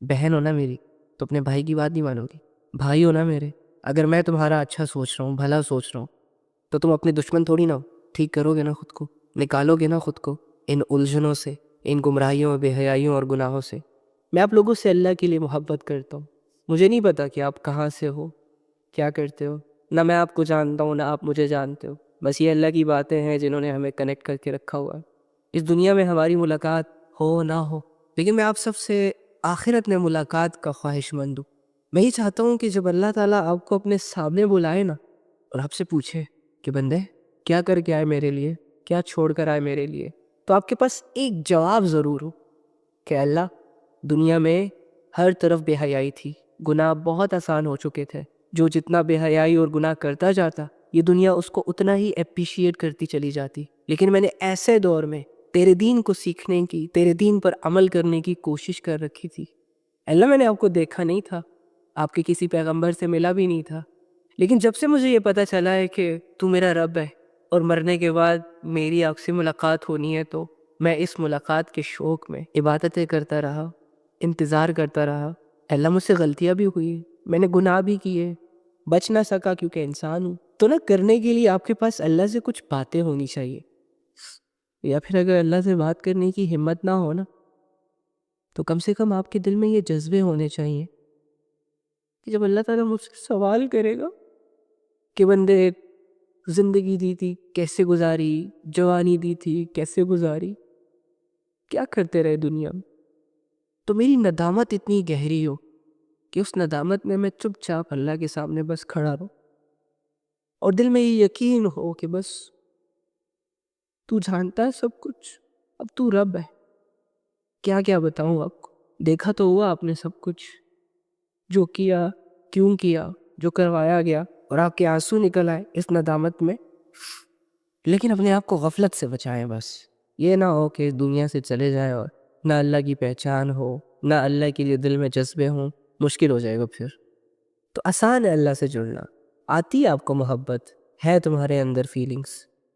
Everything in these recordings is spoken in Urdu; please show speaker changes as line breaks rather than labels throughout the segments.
بہن ہو نا میری تو اپنے بھائی کی بات نہیں مانو گی؟ بھائی ہو نا میرے، اگر میں تمہارا اچھا سوچ رہا ہوں، بھلا سوچ رہا ہوں، تو تم اپنے دشمن تھوڑی نہ ہو. ٹھیک کرو گے نا خود کو، نکالو گے نا خود کو ان الجھنوں سے، ان گمراہیوں، بے حیائیوں اور گناہوں سے. میں آپ لوگوں سے اللہ کے لیے محبت کرتا ہوں. مجھے نہیں پتا کہ آپ کہاں سے ہو، کیا کرتے ہو، نہ میں آپ کو جانتا ہوں نہ آپ مجھے جانتے ہو. بس یہ اللہ کی باتیں ہیں جنہوں نے ہمیں کنیکٹ کر کے رکھا ہوا ہے. اس دنیا میں ہماری ملاقات ہو نہ ہو، لیکن میں آپ سب سے آخرت میں ملاقات کا خواہش مند ہوں. میں یہ چاہتا ہوں کہ جب اللہ تعالیٰ آپ کو اپنے سامنے بلائے نا اور آپ سے پوچھے کہ بندے کیا کر کے آئے میرے لیے، کیا چھوڑ کر آئے میرے لیے، تو آپ کے پاس ایک جواب ضرور ہو کہ اللہ، دنیا میں ہر طرف بے حیائی تھی، گناہ بہت آسان ہو چکے تھے. جو جتنا بے حیائی اور گناہ کرتا جاتا، یہ دنیا اس کو اتنا ہی اپریشیٹ کرتی چلی جاتی. لیکن میں نے ایسے دور میں تیرے دین کو سیکھنے کی، تیرے دین پر عمل کرنے کی کوشش کر رکھی تھی. اللہ، میں نے آپ کو دیکھا نہیں تھا، آپ کے کسی پیغمبر سے ملا بھی نہیں تھا، لیکن جب سے مجھے یہ پتا چلا ہے کہ تو میرا رب ہے اور مرنے کے بعد میری آپ سے ملاقات ہونی ہے، تو میں اس ملاقات کے شوق میں عبادتیں کرتا رہا، انتظار کرتا رہا. اللہ، مجھ سے غلطیاں بھی ہوئی، میں نے گناہ بھی کیے، بچ نہ سکا کیونکہ انسان ہوں. تو نہ کرنے کے لیے آپ کے پاس اللہ سے کچھ باتیں ہونی چاہیے، یا پھر اگر اللہ سے بات کرنے کی ہمت نہ ہو نا، تو کم سے کم آپ کے دل میں یہ جذبے ہونے چاہیے کہ جب اللہ تعالیٰ مجھ سے سوال کرے گا کہ بندے زندگی دی تھی کیسے گزاری، جوانی دی تھی کیسے گزاری، کیا کرتے رہے دنیا میں، تو میری ندامت اتنی گہری ہو کہ اس ندامت میں چپ چاپ اللہ کے سامنے بس کھڑا رہوں، اور دل میں یہ یقین ہو کہ بس تو جانتا ہے سب کچھ، اب تو رب ہے. کیا کیا بتاؤں آپ کو، دیکھا تو ہوا آپ نے سب کچھ، جو کیا، کیوں کیا، جو کروایا گیا، اور آپ کے آنسو نکل آئے اس ندامت میں. لیکن اپنے آپ کو غفلت سے بچائیں. بس یہ نہ ہو کہ اس دنیا سے چلے جائیں اور نہ اللہ کی پہچان ہو، نہ اللہ کے لیے دل میں جذبے ہوں. مشکل ہو جائے گا پھر. تو آسان ہے اللہ سے جڑنا، آتی ہے آپ کو محبت، ہے تمہارے اندر فیلنگز،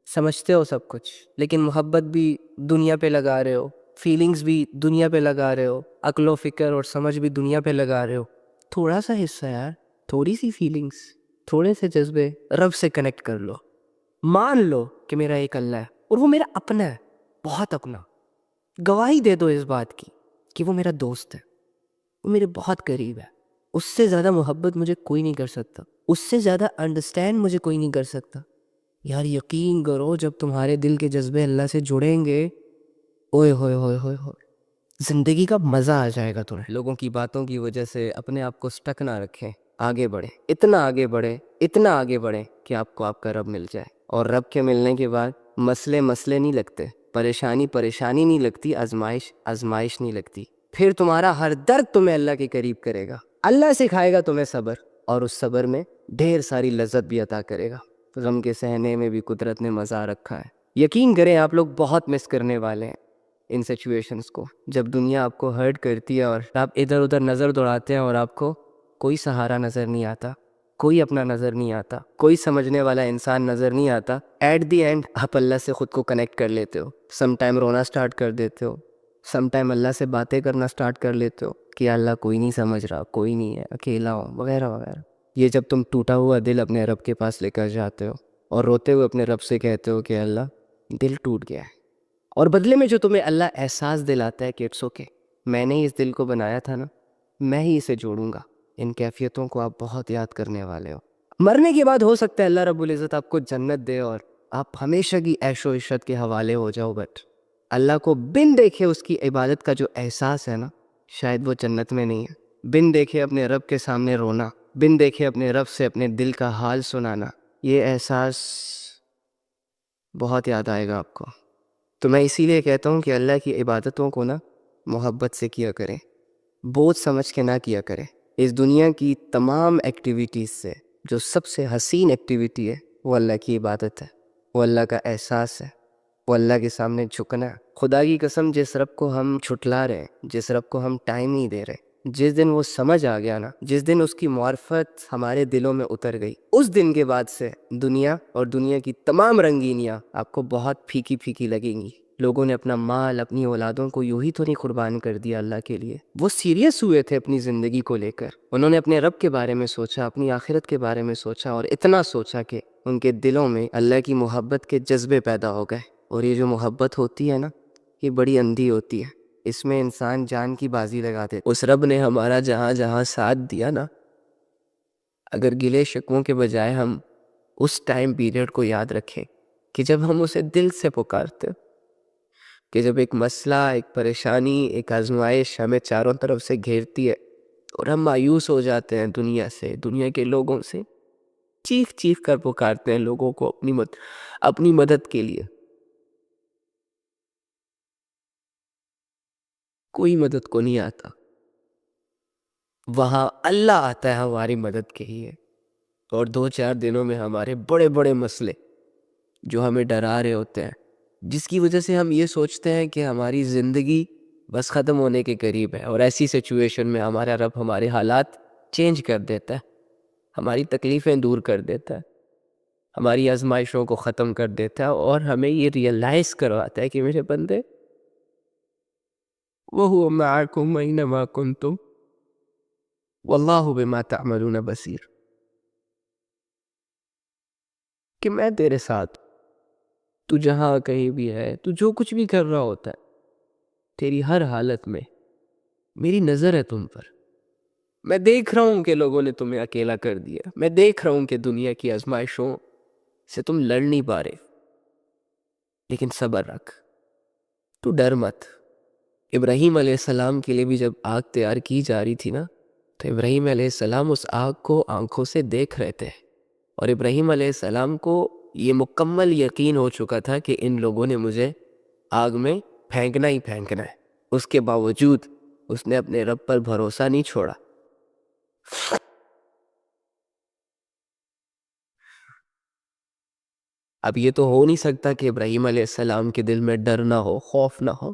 سمجھتے ہو سب کچھ، لیکن محبت بھی دنیا پہ لگا رہے ہو، فیلنگز بھی دنیا پہ لگا رہے ہو، عقل و فکر اور سمجھ بھی دنیا پہ لگا رہے ہو. تھوڑا سا حصہ یار، تھوڑی سی فیلنگز، تھوڑے سے جذبے رب سے کنیکٹ کر لو. مان لو کہ میرا ایک اللہ ہے اور وہ میرا اپنا ہے، بہت اپنا. گواہی دے دو اس بات کی کہ وہ میرا دوست ہے، وہ میرے بہت قریب ہے. اس سے زیادہ محبت مجھے کوئی نہیں کر سکتا، اس سے زیادہ انڈرسٹینڈ مجھے کوئی نہیں کر سکتا. یار یقین کرو، جب تمہارے دل کے جذبے اللہ سے جڑیں گے، اوئے ہوئے ہوئے ہوئے ہوئے، زندگی کا مزہ آ جائے گا تمہیں. لوگوں کی باتوں کی وجہ سے اپنے آپ کو سٹک نہ رکھیں، آگے بڑھیں، اتنا آگے بڑھیں، اتنا آگے بڑھیں کہ آپ کو آپ کا رب مل جائے. اور رب کے ملنے کے بعد مسئلے نہیں لگتے، پریشانی نہیں لگتی، آزمائش نہیں لگتی. پھر تمہارا ہر درد تمہیں اللہ کے قریب کرے گا. اللہ سکھائے گا تمہیں صبر، اور اس صبر میں ڈھیر ساری لذت بھی عطا کرے گا. غم کے سہنے میں بھی قدرت نے مزہ رکھا ہے. یقین کریں آپ لوگ بہت مس کرنے والے ہیں ان سچویشنز کو، جب دنیا آپ کو ہرٹ کرتی ہے اور آپ ادھر ادھر نظر دوڑاتے ہیں اور آپ کو کوئی سہارا نظر نہیں آتا، کوئی اپنا نظر نہیں آتا، کوئی سمجھنے والا انسان نظر نہیں آتا. ایٹ دی اینڈ آپ اللہ سے خود کو کنیکٹ کر لیتے ہو. سم ٹائم رونا سٹارٹ کر دیتے ہو، سم ٹائم اللہ سے باتیں کرنا سٹارٹ کر لیتے ہو کہ اللہ کوئی نہیں سمجھ رہا، کوئی نہیں ہے، اکیلا ہوں، وغیرہ وغیرہ. یہ جب تم ٹوٹا ہوا دل اپنے رب کے پاس لے کر جاتے ہو اور روتے ہوئے اپنے رب سے کہتے ہو کہ اللہ دل ٹوٹ گیا ہے، اور بدلے میں جو تمہیں اللہ احساس دلاتا ہے کہ اٹس اوکے، میں نے اس دل کو بنایا تھا نا، میں ہی اسے جوڑوں گا. ان کیفیتوں کو آپ بہت یاد کرنے والے ہو. مرنے کے بعد ہو سکتا ہے اللہ رب العزت آپ کو جنت دے اور آپ ہمیشہ کی عیش و عشرت کے حوالے ہو جاؤ، بٹ اللہ کو بن دیکھے اس کی عبادت کا جو احساس ہے نا، شاید وہ جنت میں نہیں ہے. بن دیکھے اپنے رب کے سامنے رونا، بن دیکھے اپنے رب سے اپنے دل کا حال سنانا، یہ احساس بہت یاد آئے گا آپ کو. تو میں اسی لیے کہتا ہوں کہ اللہ کی عبادتوں کو نا محبت سے کیا کریں، بوجھ سمجھ کے نہ کیا کریں. اس دنیا کی تمام ایکٹیویٹیز سے جو سب سے حسین ایکٹیویٹی ہے وہ اللہ کی عبادت ہے، وہ اللہ کا احساس ہے، وہ اللہ کے سامنے جھکنا ہے. خدا کی قسم، جس رب کو ہم چھٹلا رہے ہیں، جس رب کو ہم ٹائم نہیں دے رہے، جس دن وہ سمجھ آ گیا نا، جس دن اس کی معرفت ہمارے دلوں میں اتر گئی، اس دن کے بعد سے دنیا اور دنیا کی تمام رنگینیاں آپ کو بہت پھیکی پھیکی لگیں گی. لوگوں نے اپنا مال، اپنی اولادوں کو یوں ہی تو نہیں قربان کر دیا اللہ کے لیے. وہ سیریس ہوئے تھے اپنی زندگی کو لے کر. انہوں نے اپنے رب کے بارے میں سوچا، اپنی آخرت کے بارے میں سوچا، اور اتنا سوچا کہ ان کے دلوں میں اللہ کی محبت کے جذبے پیدا ہو گئے. اور یہ جو محبت ہوتی ہے نا، یہ بڑی اندھی ہوتی ہے. اس میں انسان جان کی بازی لگا دے. اس رب نے ہمارا جہاں جہاں ساتھ دیا نا، اگر گلے شکووں کے بجائے ہم اس ٹائم پیریڈ کو یاد رکھیں کہ جب ہم اسے دل سے پکارتے، کہ جب ایک مسئلہ، ایک پریشانی، ایک آزمائش ہمیں چاروں طرف سے گھیرتی ہے اور ہم مایوس ہو جاتے ہیں دنیا سے، دنیا کے لوگوں سے، چیخ چیخ کر پکارتے ہیں لوگوں کو اپنی مدد کے لیے. کوئی مدد کو نہیں آتا. وہاں اللہ آتا ہے ہماری مدد کے لیے. اور 2-4 دنوں میں ہمارے بڑے بڑے مسئلے جو ہمیں ڈرا رہے ہوتے ہیں، جس کی وجہ سے ہم یہ سوچتے ہیں کہ ہماری زندگی بس ختم ہونے کے قریب ہے، اور ایسی سچویشن میں ہمارا رب ہمارے حالات چینج کر دیتا ہے، ہماری تکلیفیں دور کر دیتا ہے، ہماری آزمائشوں کو ختم کر دیتا ہے، اور ہمیں یہ ریئلائز کرواتا ہے کہ میرے بندے، وَهُوَ مَعَكُمْ أَيْنَمَا كُنْتُمْ وَاللَّهُ بِمَا تَعْمَلُونَ بَصِيرٌ، کہ میں تیرے ساتھ، تو جہاں کہیں بھی ہے، تو جو کچھ بھی کر رہا ہوتا ہے، تیری ہر حالت میں میری نظر ہے تم پر. میں دیکھ رہا ہوں کہ لوگوں نے تمہیں اکیلا کر دیا. میں دیکھ رہا ہوں کہ دنیا کی آزمائشوں سے تم لڑ نہیں پا رہے، لیکن صبر رکھ، تو ڈر مت. ابراہیم علیہ السلام کے لیے بھی جب آگ تیار کی جا رہی تھی نا، تو ابراہیم علیہ السلام اس آگ کو آنکھوں سے دیکھ رہے تھے، اور ابراہیم علیہ السلام کو یہ مکمل یقین ہو چکا تھا کہ ان لوگوں نے مجھے آگ میں پھینکنا ہی پھینکنا ہے. اس کے باوجود اس نے اپنے رب پر بھروسہ نہیں چھوڑا. اب یہ تو ہو نہیں سکتا کہ ابراہیم علیہ السلام کے دل میں ڈر نہ ہو، خوف نہ ہو،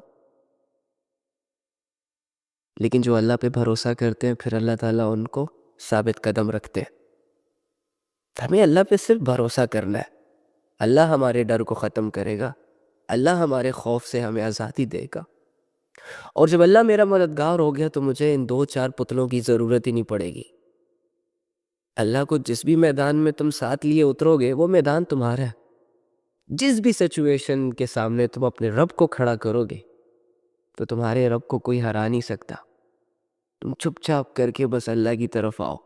لیکن جو اللہ پہ بھروسہ کرتے ہیں پھر اللہ تعالیٰ ان کو ثابت قدم رکھتے ہیں. ہمیں اللہ پہ صرف بھروسہ کرنا ہے. اللہ ہمارے ڈر کو ختم کرے گا، اللہ ہمارے خوف سے ہمیں آزادی دے گا. اور جب اللہ میرا مددگار ہو گیا تو مجھے ان 2-4 پتلوں کی ضرورت ہی نہیں پڑے گی. اللہ کو جس بھی میدان میں تم ساتھ لیے اترو گے، وہ میدان تمہارا ہے. جس بھی سچویشن کے سامنے تم اپنے رب کو کھڑا کرو گے تو تمہارے رب کو کوئی ہرا نہیں سکتا. تم چپ چاپ کر کے بس اللہ کی طرف آؤ.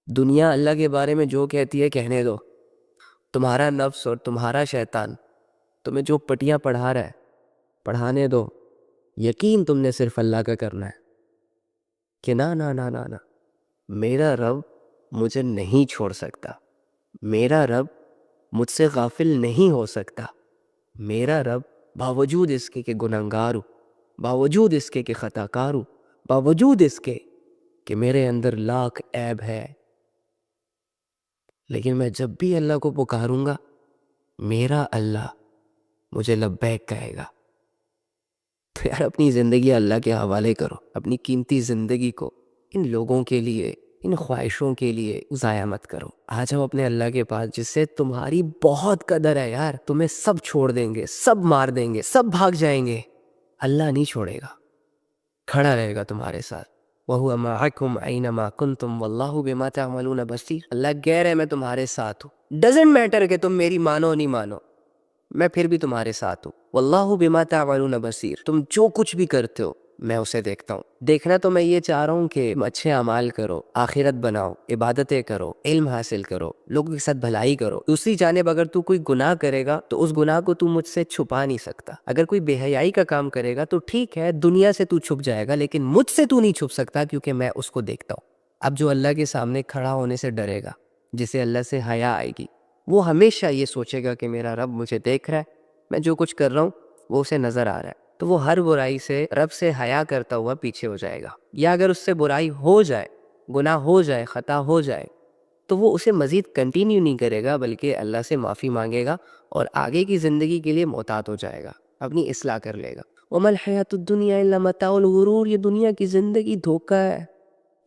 دنیا اللہ کے بارے میں جو کہتی ہے کہنے دو. تمہارا نفس اور تمہارا شیطان تمہیں جو پٹیاں پڑھا رہا ہے پڑھانے دو. یقین تم نے صرف اللہ کا کرنا ہے کہ نا نا نا نا نا، میرا رب مجھے نہیں چھوڑ سکتا، میرا رب مجھ سے غافل نہیں ہو سکتا. میرا رب باوجود اس کے کہ گنہگار ہوں، باوجود اس کے کہ خطا کار ہوں، باوجود اس کے کہ میرے اندر لاکھ عیب ہے، لیکن میں جب بھی اللہ کو پکاروں گا میرا اللہ مجھے لبیک کہے گا. تو یار اپنی زندگی اللہ کے حوالے کرو. اپنی قیمتی زندگی کو ان لوگوں کے لیے، ان خواہشوں کے لیے ضائع مت کرو. آ جاؤ اپنے اللہ کے پاس جس سے تمہاری بہت قدر ہے. یار تمہیں سب چھوڑ دیں گے، سب مار دیں گے، سب بھاگ جائیں گے، اللہ نہیں چھوڑے گا، کھڑا رہے گا تمہارے ساتھ. وَهُوَ مَعَكُمْ أَيْنَمَا كُنْتُمْ وَاللَّهُ بِمَا تَعْمَلُونَ بَصِيرٌ. اللہ کہہ رہے میں تمہارے ساتھ ہوں. ڈزنٹ میٹر کہ تم میری مانو نہیں مانو، میں پھر بھی تمہارے ساتھ ہوں. واللہ بما تعملون بصیر. تم جو کچھ بھی کرتے ہو میں اسے دیکھتا ہوں. دیکھنا تو میں یہ چاہ رہا ہوں کہ اچھے اعمال کرو، آخرت بناؤ، عبادتیں کرو، علم حاصل کرو، لوگوں کے ساتھ بھلائی کرو. دوسری جانب اگر تو کوئی گناہ کرے گا تو اس گناہ کو تو مجھ سے چھپا نہیں سکتا. اگر کوئی بے حیائی کا کام کرے گا تو ٹھیک ہے، دنیا سے تو چھپ جائے گا، لیکن مجھ سے تو نہیں چھپ سکتا کیونکہ میں اس کو دیکھتا ہوں. اب جو اللہ کے سامنے کھڑا ہونے سے ڈرے گا، جسے اللہ سے حیا آئے گی، وہ ہمیشہ یہ سوچے گا کہ میرا رب مجھے دیکھ رہا ہے، میں جو کچھ کر رہا ہوں وہ اسے نظر آ رہا ہے. تو وہ ہر برائی سے رب سے حیا کرتا ہوا پیچھے ہو جائے گا. یا اگر اس سے برائی ہو جائے، گناہ ہو جائے، خطا ہو جائے، تو وہ اسے مزید کنٹینیو نہیں کرے گا بلکہ اللہ سے معافی مانگے گا اور آگے کی زندگی کے لیے محتاط ہو جائے گا، اپنی اصلاح کر لے گا. وَمَا الْحَيَاةُ الدُّنْيَا إِلَّا مَتَاعُ الْغُرُورِ. یہ دنیا کی زندگی دھوکہ ہے،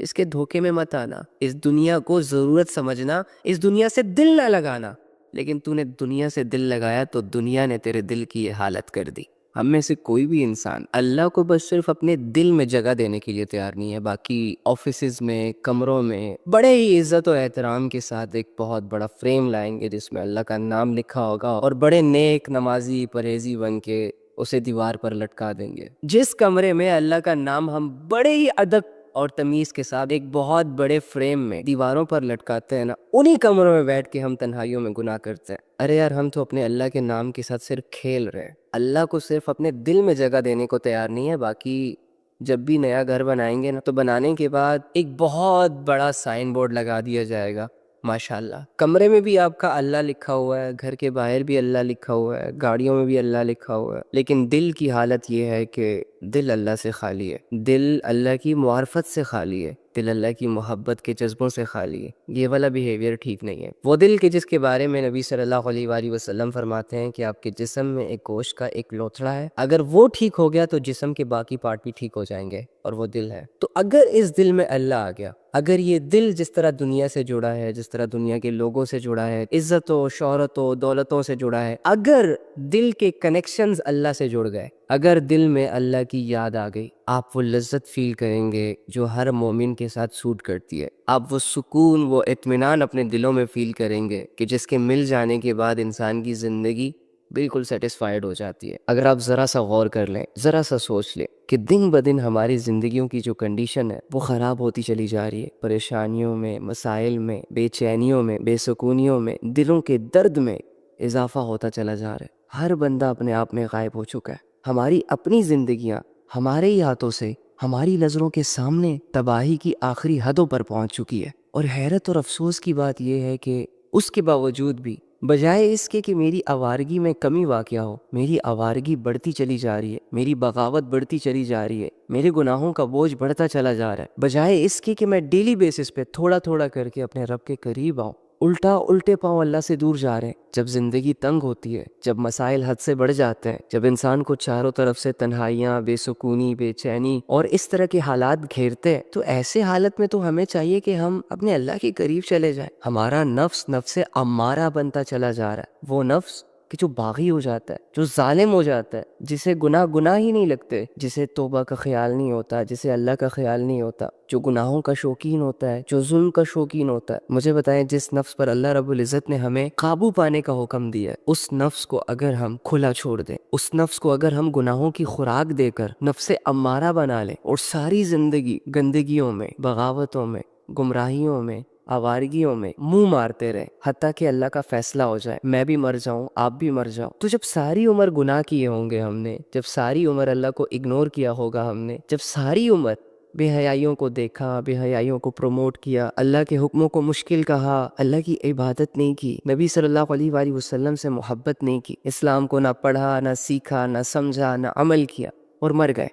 اس کے دھوکے میں مت آنا. اس دنیا کو ضرورت سمجھنا، اس دنیا سے دل نہ لگانا، لیکن تو نے دنیا سے دل لگایا تو دنیا نے تیرے دل کی یہ حالت کر دی۔ ہم میں سے کوئی بھی انسان اللہ کو بس صرف اپنے دل میں جگہ دینے کے لیے تیار نہیں ہے، باقی آفیسز میں، کمروں میں بڑے ہی عزت و احترام کے ساتھ ایک بہت بڑا فریم لائیں گے جس میں اللہ کا نام لکھا ہوگا، اور بڑے نیک نمازی پرہیزی بن کے اسے دیوار پر لٹکا دیں گے۔ جس کمرے میں اللہ کا نام ہم بڑے ہی ادب اور تمیز کے ساتھ ایک بہت بڑے فریم میں دیواروں پر لٹکاتے ہیں نا، انہی کمروں میں بیٹھ کے ہم تنہائیوں میں گناہ کرتے ہیں۔ ارے یار، ہم تو اپنے اللہ کے نام کے ساتھ صرف کھیل رہے ہیں، اللہ کو صرف اپنے دل میں جگہ دینے کو تیار نہیں ہے۔ باقی جب بھی نیا گھر بنائیں گے نا، تو بنانے کے بعد ایک بہت بڑا سائن بورڈ لگا دیا جائے گا، ماشاءاللہ کمرے میں بھی آپ کا اللہ لکھا ہوا ہے، گھر کے باہر بھی اللہ لکھا ہوا ہے، گاڑیوں میں بھی اللہ لکھا ہوا ہے، لیکن دل کی حالت یہ ہے کہ دل اللہ سے خالی ہے، دل اللہ کی معرفت سے خالی ہے، دل اللہ کی محبت کے جذبوں سے خالی ہے۔ یہ والا بیہیویئر ٹھیک نہیں ہے۔ وہ دل کے جس کے بارے میں نبی صلی اللہ علیہ وآلہ وسلم فرماتے ہیں کہ آپ کے جسم میں ایک گوشت کا ایک لوتھڑا ہے، اگر وہ ٹھیک ہو گیا تو جسم کے باقی پارٹ بھی ٹھیک ہو جائیں گے، اور وہ دل ہے۔ تو اگر اس دل میں اللہ آ گیا، اگر یہ دل جس طرح دنیا سے جڑا ہے، جس طرح دنیا کے لوگوں سے جڑا ہے، عزت و شہرت و دولتوں سے جڑا ہے، اگر دل کے کنیکشنز اللہ سے جڑ گئے، اگر دل میں اللہ کی یاد آ گئی، آپ وہ لذت فیل کریں گے جو ہر مومن کے ساتھ سوٹ کرتی ہے۔ آپ وہ سکون، وہ اطمینان اپنے دلوں میں فیل کریں گے کہ جس کے مل جانے کے بعد انسان کی زندگی بالکل سیٹسفائیڈ ہو جاتی ہے۔ اگر آپ ذرا سا غور کر لیں، ذرا سا سوچ لیں کہ دن بدن ہماری زندگیوں کی جو کنڈیشن ہے وہ خراب ہوتی چلی جا رہی ہے، پریشانیوں میں، مسائل میں، بے چینیوں میں، بے سکونیوں میں، دلوں کے درد میں اضافہ ہوتا چلا جا رہا ہے۔ ہر بندہ اپنے آپ میں غائب ہو چکا ہے۔ ہماری اپنی زندگیاں ہمارے ہی ہاتھوں سے ہماری نظروں کے سامنے تباہی کی آخری حدوں پر پہنچ چکی ہے، اور حیرت اور افسوس کی بات یہ ہے کہ اس کے باوجود بھی بجائے اس کے کہ میری آوارگی میں کمی واقع ہو، میری آوارگی بڑھتی چلی جا رہی ہے، میری بغاوت بڑھتی چلی جا رہی ہے، میرے گناہوں کا بوجھ بڑھتا چلا جا رہا ہے، بجائے اس کے کہ میں ڈیلی بیسس پہ تھوڑا تھوڑا کر کے اپنے رب کے قریب آؤں، الٹے پاؤں اللہ سے دور جا رہے ہیں۔ جب زندگی تنگ ہوتی ہے، جب مسائل حد سے بڑھ جاتے ہیں، جب انسان کو چاروں طرف سے تنہائیاں، بے سکونی، بے چینی اور اس طرح کے حالات گھیرتے ہیں، تو ایسے حالت میں تو ہمیں چاہیے کہ ہم اپنے اللہ کے قریب چلے جائیں۔ ہمارا نفس امارہ بنتا چلا جا رہا ہے، وہ نفس کہ جو باغی ہو جاتا ہے، جو ظالم ہو جاتا ہے، جسے گناہ ہی نہیں لگتے، جسے توبہ کا خیال نہیں ہوتا، جسے اللہ کا خیال نہیں ہوتا، جو گناہوں کا شوقین ہوتا ہے، جو ظلم کا شوقین ہوتا ہے۔ مجھے بتائیں، جس نفس پر اللہ رب العزت نے ہمیں قابو پانے کا حکم دیا ہے، اس نفس کو اگر ہم کھلا چھوڑ دیں، اس نفس کو اگر ہم گناہوں کی خوراک دے کر نفس امارہ بنا لیں اور ساری زندگی گندگیوں میں، بغاوتوں میں، گمراہیوں میں، آوارگیوں میں منہ مارتے رہے، حتیٰ کہ اللہ کا فیصلہ ہو جائے، میں بھی مر جاؤں، آپ بھی مر جاؤ، تو جب ساری عمر گناہ کیے ہوں گے ہم نے، جب ساری عمر اللہ کو اگنور کیا ہوگا ہم نے، جب ساری عمر بے حیائیوں کو دیکھا، بے حیائیوں کو پروموٹ کیا، اللہ کے حکموں کو مشکل کہا، اللہ کی عبادت نہیں کی، نبی صلی اللہ علیہ وآلہ وسلم سے محبت نہیں کی، اسلام کو نہ پڑھا، نہ سیکھا، نہ سمجھا، نہ عمل کیا، اور مر گئے،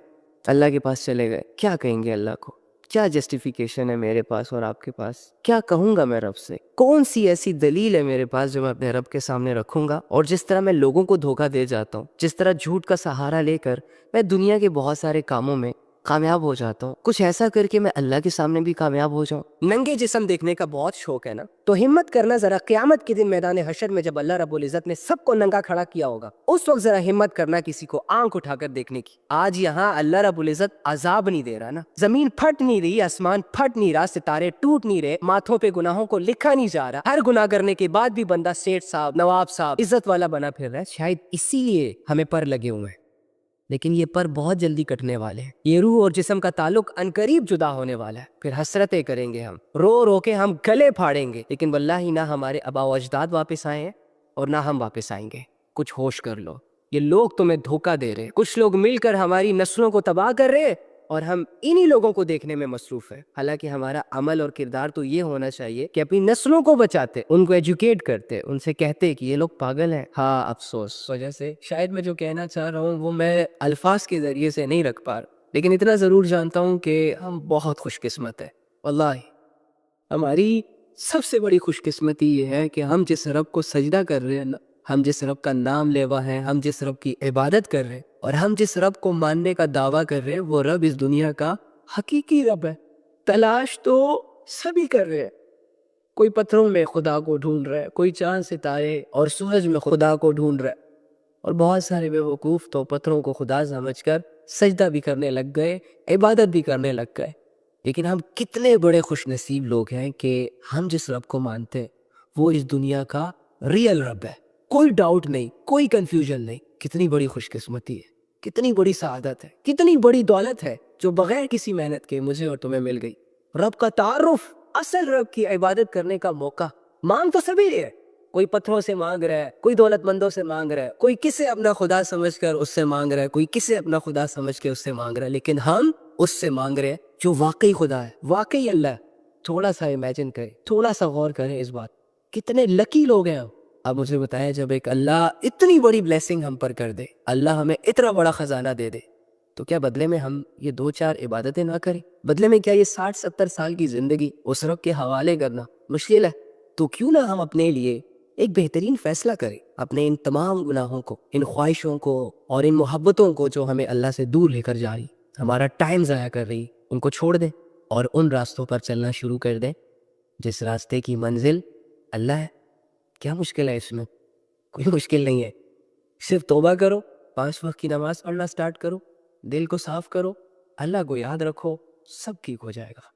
اللہ کے پاس چلے گئے، کیا کہیں گے اللہ کو؟ کیا جسٹیفیکیشن ہے میرے پاس اور آپ کے پاس؟ کیا کہوں گا میں رب سے؟ کون سی ایسی دلیل ہے میرے پاس جو میں اپنے رب کے سامنے رکھوں گا؟ اور جس طرح میں لوگوں کو دھوکہ دے جاتا ہوں، جس طرح جھوٹ کا سہارا لے کر میں دنیا کے بہت سارے کاموں میں کامیاب ہو جاتا ہوں، کچھ ایسا کر کے میں اللہ کے سامنے بھی کامیاب ہو جاؤں۔ ننگے جسم دیکھنے کا بہت شوق ہے نا، تو ہمت کرنا ذرا قیامت کے دن میدان حشر میں جب اللہ رب العزت نے سب کو ننگا کھڑا کیا ہوگا، اس وقت ذرا ہمت کرنا کسی کو آنکھ اٹھا کر دیکھنے کی۔ آج یہاں اللہ رب العزت عذاب نہیں دے رہا نا، زمین پھٹ نہیں رہی، آسمان پھٹ نہیں رہا، ستارے ٹوٹ نہیں رہے، ماتھوں پہ گناہوں کو لکھا نہیں جا رہا، ہر گناہ کرنے کے بعد بھی بندہ سیٹھ صاحب، نواب صاحب، عزت والا بنا پھر رہا ہے۔ شاید اسی لیے ہمیں پر لگے ہوئے ہیں، لیکن یہ پر بہت جلدی کٹنے والے ہیں۔ یہ روح اور جسم کا تعلق عنقریب جدا ہونے والا ہے، پھر حسرتیں کریں گے، ہم رو رو کے ہم گلے پھاڑیں گے، لیکن واللہ نہ ہمارے آباء و اجداد واپس آئے ہیں اور نہ ہم واپس آئیں گے۔ کچھ ہوش کر لو، یہ لوگ تمہیں دھوکہ دے رہے، کچھ لوگ مل کر ہماری نسلوں کو تباہ کر رہے، اور ہم انہی لوگوں کو دیکھنے میں مصروف ہے۔ حالانکہ ہمارا عمل اور کردار تو یہ ہونا چاہیے کہ اپنی نسلوں کو بچاتے، ان کو ایجوکیٹ کرتے، ان سے کہتے کہ یہ لوگ پاگل ہیں۔ ہاں، افسوس وجہ سے شاید میں جو کہنا چاہ رہا ہوں وہ میں الفاظ کے ذریعے سے نہیں رکھ پا رہا، لیکن اتنا ضرور جانتا ہوں کہ ہم بہت خوش قسمت ہیں۔ واللہ ہماری سب سے بڑی خوش قسمتی یہ ہے کہ ہم جس رب کو سجدہ کر رہے ہیں نا، ہم جس رب کا نام لیوا ہے، ہم جس رب کی عبادت کر رہے ہیں، اور ہم جس رب کو ماننے کا دعویٰ کر رہے ہیں، وہ رب اس دنیا کا حقیقی رب ہے۔ تلاش تو سبھی کر رہے ہیں، کوئی پتھروں میں خدا کو ڈھونڈ رہا ہے، کوئی چاند ستارے اور سورج میں خدا کو ڈھونڈ رہا ہے، اور بہت سارے بے وقوف تو پتھروں کو خدا سمجھ کر سجدہ بھی کرنے لگ گئے، عبادت بھی کرنے لگ گئے۔ لیکن ہم کتنے بڑے خوش نصیب لوگ ہیں کہ ہم جس رب کو مانتے ہیں وہ اس دنیا کا ریئل رب ہے، کوئی ڈاؤٹ نہیں، کوئی کنفیوژن نہیں۔ کتنی بڑی خوش قسمتی ہے، کتنی بڑی سعادت ہے، کتنی بڑی دولت ہے جو بغیر کسی محنت کے مجھے اور تمہیں مل گئی۔ رب کا تعارف، اصل رب کی عبادت کرنے کا موقع۔ مانگ تو سبھی ہے، کوئی پتھروں سے مانگ رہا ہے، کوئی دولت مندوں سے مانگ رہا ہے، کوئی کسے اپنا خدا سمجھ کر اس سے مانگ رہا ہے، کوئی کسے اپنا خدا سمجھ کے اس سے مانگ رہا ہے، لیکن ہم اس سے مانگ رہے ہیں جو واقعی خدا ہے، واقعی اللہ ہے۔ تھوڑا سا امیجن کریں، تھوڑا سا غور کریں اس بات، کتنے لکی لوگ ہیں ہم۔ اب مجھے بتائیں، جب ایک اللہ اتنی بڑی بلیسنگ ہم پر کر دے، اللہ ہمیں اتنا بڑا خزانہ دے دے، تو کیا بدلے میں ہم یہ 2-4 عبادتیں نہ کریں؟ بدلے میں کیا یہ 60-70 سال کی زندگی اس رب کے حوالے کرنا مشکل ہے؟ تو کیوں نہ ہم اپنے لیے ایک بہترین فیصلہ کریں، اپنے ان تمام گناہوں کو، ان خواہشوں کو اور ان محبتوں کو جو ہمیں اللہ سے دور لے کر جا رہی، ہمارا ٹائم ضائع کر رہی، ان کو چھوڑ دیں اور ان راستوں پر چلنا شروع کر دیں جس راستے کی منزل اللہ ہے۔ کیا مشکل ہے اس میں؟ کوئی مشکل نہیں ہے، صرف توبہ کرو، 5 وقت کی نماز پڑھنا سٹارٹ کرو، دل کو صاف کرو، اللہ کو یاد رکھو، سب ٹھیک ہو جائے گا۔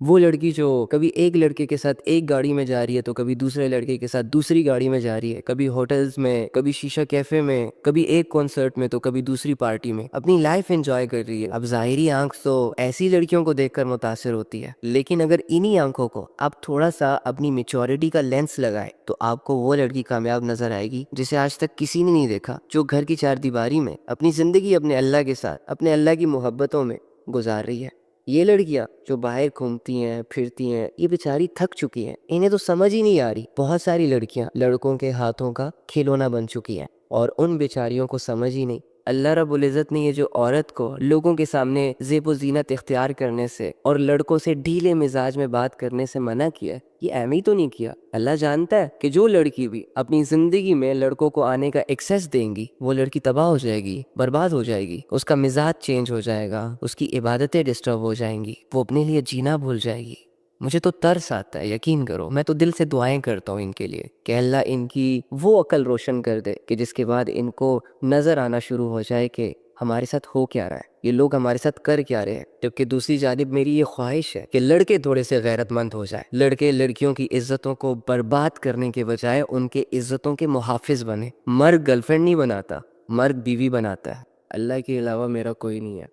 وہ لڑکی جو کبھی ایک لڑکے کے ساتھ ایک گاڑی میں جا رہی ہے تو کبھی دوسرے لڑکے کے ساتھ دوسری گاڑی میں جا رہی ہے، کبھی ہوٹلز میں، کبھی شیشہ کیفے میں، کبھی ایک کنسرٹ میں تو کبھی دوسری پارٹی میں، اپنی لائف انجوائے کر رہی ہے۔ اب ظاہری آنکھ تو ایسی لڑکیوں کو دیکھ کر متاثر ہوتی ہے، لیکن اگر انہی آنکھوں کو آپ تھوڑا سا اپنی میچورٹی کا لینس لگائے تو آپ کو وہ لڑکی کامیاب نظر آئے گی جسے آج تک کسی نے نہیں دیکھا، جو گھر کی 4 دیواری میں اپنی زندگی اپنے اللہ کے ساتھ، اپنے اللہ کی محبتوں میں گزار رہی ہے۔ یہ لڑکیاں جو باہر گھومتی ہیں پھرتی ہیں، یہ بیچاری تھک چکی ہیں، انہیں تو سمجھ ہی نہیں آ رہی۔ بہت ساری لڑکیاں لڑکوں کے ہاتھوں کا کھلونا بن چکی ہیں اور ان بیچاریوں کو سمجھ ہی نہیں۔ اللہ رب العزت نے یہ جو عورت کو لوگوں کے سامنے زیب و زینت اختیار کرنے سے اور لڑکوں سے ڈھیلے مزاج میں بات کرنے سے منع کیا ہے، یہ اہم ہی تو نہیں کیا۔ اللہ جانتا ہے کہ جو لڑکی بھی اپنی زندگی میں لڑکوں کو آنے کا ایکسیس دیں گی، وہ لڑکی تباہ ہو جائے گی، برباد ہو جائے گی، اس کا مزاج چینج ہو جائے گا، اس کی عبادتیں ڈسٹرب ہو جائیں گی، وہ اپنے لیے جینا بھول جائے گی۔ مجھے تو ترس آتا ہے، یقین کرو، میں تو دل سے دعائیں کرتا ہوں ان کے لیے کہ اللہ ان کی وہ عقل روشن کر دے کہ جس کے بعد ان کو نظر آنا شروع ہو جائے کہ ہمارے ساتھ ہو کیا رہا ہے، یہ لوگ ہمارے ساتھ کر کیا رہے ہیں۔ جبکہ دوسری جانب میری یہ خواہش ہے کہ لڑکے تھوڑے سے غیرت مند ہو جائیں، لڑکے لڑکیوں کی عزتوں کو برباد کرنے کے بجائے ان کے عزتوں کے محافظ بنے۔ مرد گرل فرینڈ نہیں بناتا، مرد بیوی بناتا ہے۔ اللہ کے علاوہ میرا کوئی نہیں ہے۔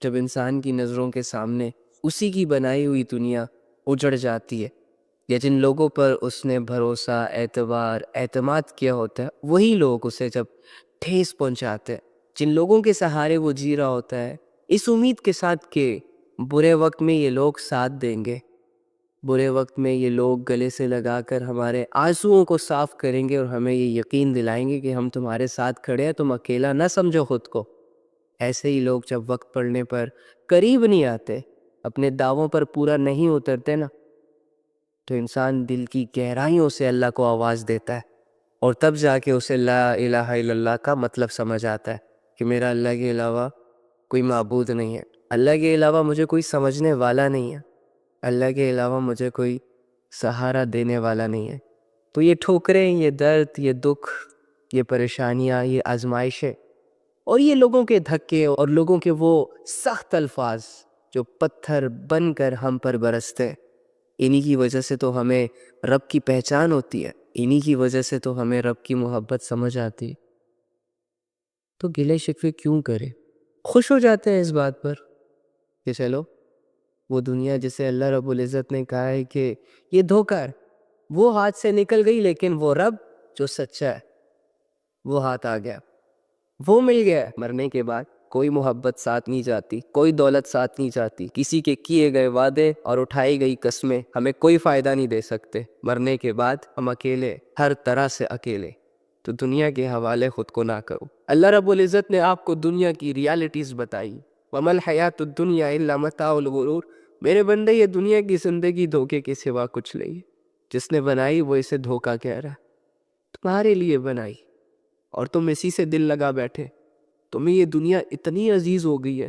جب انسان کی نظروں کے سامنے اسی کی بنائی ہوئی دنیا اجڑ جاتی ہے، یا جن لوگوں پر اس نے بھروسہ، اعتبار، اعتماد کیا ہوتا ہے، وہی لوگ اسے جب ٹھیس پہنچاتے ہیں، جن لوگوں کے سہارے وہ جی رہا ہوتا ہے، اس امید کے ساتھ کہ برے وقت میں یہ لوگ ساتھ دیں گے، برے وقت میں یہ لوگ گلے سے لگا کر ہمارے آنسوؤں کو صاف کریں گے اور ہمیں یہ یقین دلائیں گے کہ ہم تمہارے ساتھ کھڑے ہیں، تم اکیلا نہ سمجھو خود کو۔ ایسے ہی لوگ جب وقت پڑنے پر قریب نہیں آتے، اپنے دعووں پر پورا نہیں اترتے نا، تو انسان دل کی گہرائیوں سے اللہ کو آواز دیتا ہے، اور تب جا کے اسے لا الہ الا اللہ کا مطلب سمجھ آتا ہے کہ میرا اللہ کے علاوہ کوئی معبود نہیں ہے، اللہ کے علاوہ مجھے کوئی سمجھنے والا نہیں ہے، اللہ کے علاوہ مجھے کوئی سہارا دینے والا نہیں ہے۔ تو یہ ٹھوکریں، یہ درد، یہ دکھ، یہ پریشانیاں، یہ آزمائشیں اور یہ لوگوں کے دھکے اور لوگوں کے وہ سخت الفاظ جو پتھر بن کر ہم پر برستے ہیں، انہی کی وجہ سے تو ہمیں رب کی پہچان ہوتی ہے، انہی کی وجہ سے تو ہمیں رب کی محبت سمجھ آتی ہے۔ تو گلے شکوے کیوں کرے؟ خوش ہو جاتے ہیں اس بات پر کہ چلو وہ دنیا جسے اللہ رب العزت نے کہا ہے کہ یہ دھوکہ ہے، وہ ہاتھ سے نکل گئی، لیکن وہ رب جو سچا ہے وہ ہاتھ آ گیا، وہ مل گیا۔ مرنے کے بعد کوئی محبت ساتھ نہیں جاتی، کوئی دولت ساتھ نہیں جاتی، کسی کے کیے گئے وعدے اور اٹھائی گئی قسمیں ہمیں کوئی فائدہ نہیں دے سکتے۔ مرنے کے بعد ہم اکیلے، ہر طرح سے اکیلے۔ تو دنیا کے حوالے خود کو نہ کرو۔ اللہ رب العزت نے آپ کو دنیا کی ریالٹیز بتائی، وَمَا الْحَيَاةُ الدُّنْيَا إِلَّا مَتَاعُ الْغُرُورِ۔ میرے بندے، یہ دنیا کی زندگی دھوکے کے سوا کچھ نہیں ہے۔ جس نے بنائی وہ اسے دھوکہ کہہ رہا ہے، تمہارے لیے بنائی اور تم اسی سے دل لگا بیٹھے۔ تمہیں یہ دنیا اتنی عزیز ہو گئی ہے،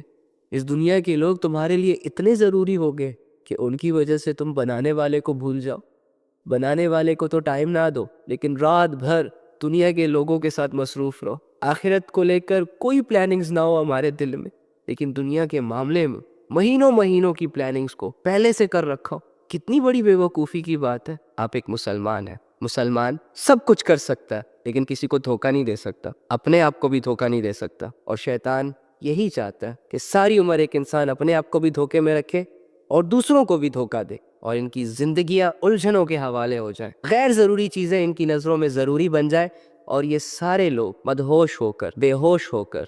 اس دنیا کے لوگ تمہارے لیے اتنے ضروری ہو گئے کہ ان کی وجہ سے تم بنانے والے کو بھول جاؤ۔ بنانے والے کو تو ٹائم نہ دو، لیکن رات بھر دنیا کے لوگوں کے ساتھ مصروف رہو۔ آخرت کو لے کر کوئی پلاننگز نہ ہو ہمارے دل میں، لیکن دنیا کے معاملے میں مہینوں مہینوں کی پلاننگز کو پہلے سے کر رکھو۔ کتنی بڑی بے وقوفی کی بات ہے۔ آپ ایک مسلمان ہیں، مسلمان سب کچھ کر سکتا ہے لیکن کسی کو دھوکہ نہیں دے سکتا، اپنے آپ کو بھی دھوکہ نہیں دے سکتا، اور شیطان یہی چاہتا ہے کہ ساری عمر ایک انسان اپنے آپ کو بھی دھوکے میں رکھے اور دوسروں کو بھی دھوکہ دے، اور ان کی زندگیاں الجھنوں کے حوالے ہو جائیں، غیر ضروری چیزیں ان کی نظروں میں ضروری بن جائیں، اور یہ سارے لوگ مدہوش ہو کر، بے ہوش ہو کر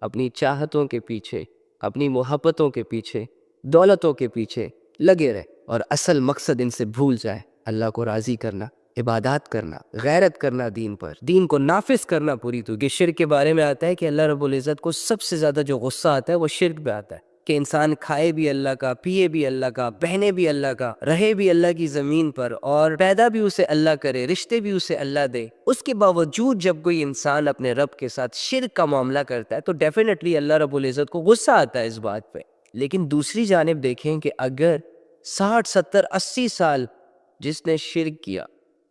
اپنی چاہتوں کے پیچھے، اپنی محبتوں کے پیچھے، دولتوں کے پیچھے لگے رہے، اور اصل مقصد ان سے بھول جائے، اللہ کو راضی کرنا، عبادات کرنا، غیرت کرنا دین پر، دین کو نافذ کرنا پوری طرح۔ شرک کے بارے میں آتا ہے کہ اللہ رب العزت کو سب سے زیادہ جو غصہ آتا ہے وہ شرک پہ آتا ہے، کہ انسان کھائے بھی اللہ کا، پیے بھی اللہ کا، پہنے بھی اللہ کا، رہے بھی اللہ کی زمین پر، اور پیدا بھی اسے اللہ کرے، رشتے بھی اسے اللہ دے، اس کے باوجود جب کوئی انسان اپنے رب کے ساتھ شرک کا معاملہ کرتا ہے تو ڈیفینیٹلی اللہ رب العزت کو غصہ آتا ہے اس بات پہ۔ لیکن دوسری جانب دیکھیں کہ اگر 60 70 80 سال جس نے شرک کیا،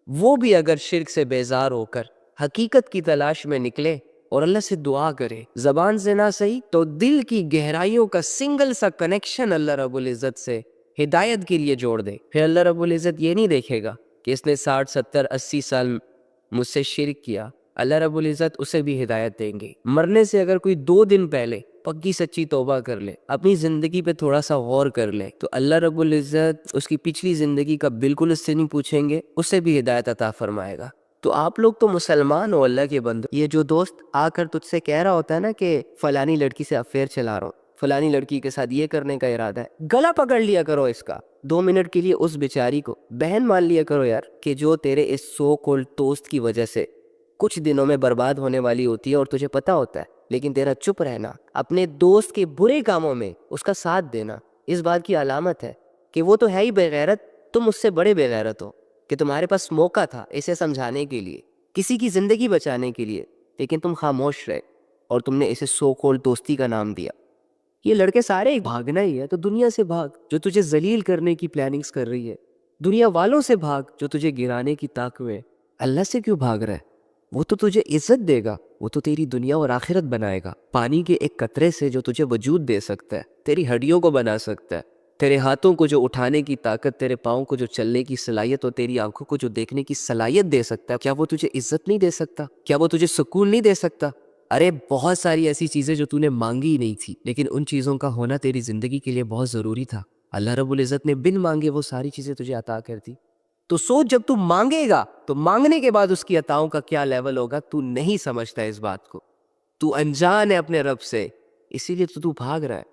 وہ بھی اگر شرک سے بیزار ہو کر حقیقت کی تلاش میں نکلے اور اللہ سے دعا کرے، زبان سے نہ صحیح تو دل کی گہرائیوں کا سنگل سا کنیکشن اللہ رب العزت سے ہدایت کے لیے جوڑ دے، پھر اللہ رب العزت یہ نہیں دیکھے گا کہ اس نے 60 70 80 سال مجھ سے شرک کیا، اللہ رب العزت اسے بھی ہدایت دیں گے۔ مرنے سے اگر کوئی 2 دن پہلے پکی سچی توبہ کر لے، اپنی زندگی پہ تھوڑا سا غور کر لے، تو اللہ رب العزت اس کی پچھلی زندگی کا بالکل اس سے نہیں پوچھیں گے، اسے بھی ہدایت عطا فرمائے گا۔ تو آپ لوگ تو مسلمان ہو اللہ کے بندو، یہ جو دوست آ کر تجھ سے کہہ رہا ہوتا ہے نا کہ فلانی لڑکی سے افیئر چلا رہا ہوں، فلانی لڑکی کے ساتھ یہ کرنے کا ارادہ ہے، گلا پکڑ لیا کرو اس کا، 2 منٹ کے لیے اس بیچاری کو بہن مان لیا کرو یار، کہ جو تیرے اس سو کولڈ دوست کی وجہ سے کچھ دنوں میں برباد ہونے والی ہوتی ہے اور تجھے پتا ہوتا ہے، لیکن تیرا چپ رہنا، اپنے دوست کے برے کاموں میں اس کا ساتھ دینا، اس بات کی علامت ہے کہ وہ تو ہے ہی بے غیرت، تم اس سے بڑے بے غیرت ہو، کہ تمہارے پاس موقع تھا اسے سمجھانے کے لیے، کسی کی زندگی بچانے کے لیے، لیکن تم خاموش رہے اور تم نے اسے سو کولڈ دوستی کا نام دیا۔ یہ لڑکے سارے بھاگنا ہی ہے تو دنیا سے بھاگ جو تجھے ذلیل کرنے کی پلاننگز کر رہی ہے، دنیا والوں سے بھاگ جو تجھے گرانے کی طاق میں، اللہ سے کیوں بھاگ رہا ہے؟ وہ تو تجھے عزت دے گا، وہ تو تیری دنیا اور آخرت بنائے گا، پانی کے ایک قطرے سے جو تجھے وجود دے سکتا ہے، تیری ہڈیوں کو بنا سکتا ہے، تیرے ہاتھوں کو جو اٹھانے کی طاقت، تیرے پاؤں کو جو چلنے کی صلاحیت اور تیری آنکھوں کو جو دیکھنے کی صلاحیت دے سکتا ہے، کیا وہ تجھے عزت نہیں دے سکتا؟ کیا وہ تجھے سکون نہیں دے سکتا؟ ارے بہت ساری ایسی چیزیں جو تو نے مانگی ہی نہیں تھی، لیکن ان چیزوں کا ہونا تیری زندگی کے لیے بہت ضروری تھا، اللہ رب العزت نے بن مانگے وہ ساری چیزیں تجھے عطا کر دی۔ تو سوچ، جب تو مانگے گا تو مانگنے کے بعد اس کی عطاؤں کا کیا لیول ہوگا، تو نہیں سمجھتا اس بات کو، تو انجان ہے اپنے رب سے، اسی لیے تو بھاگ رہا ہے۔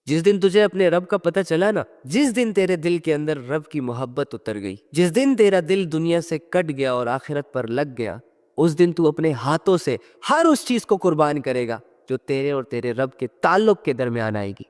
جس دن تجھے اپنے رب کا پتہ چلا نا، جس دن تیرے دل کے اندر رب کی محبت اتر گئی، جس دن تیرا دل دنیا سے کٹ گیا اور آخرت پر لگ گیا، اس دن تو اپنے ہاتھوں سے ہر اس چیز کو قربان کرے گا جو تیرے اور تیرے رب کے تعلق کے درمیان آئے گی۔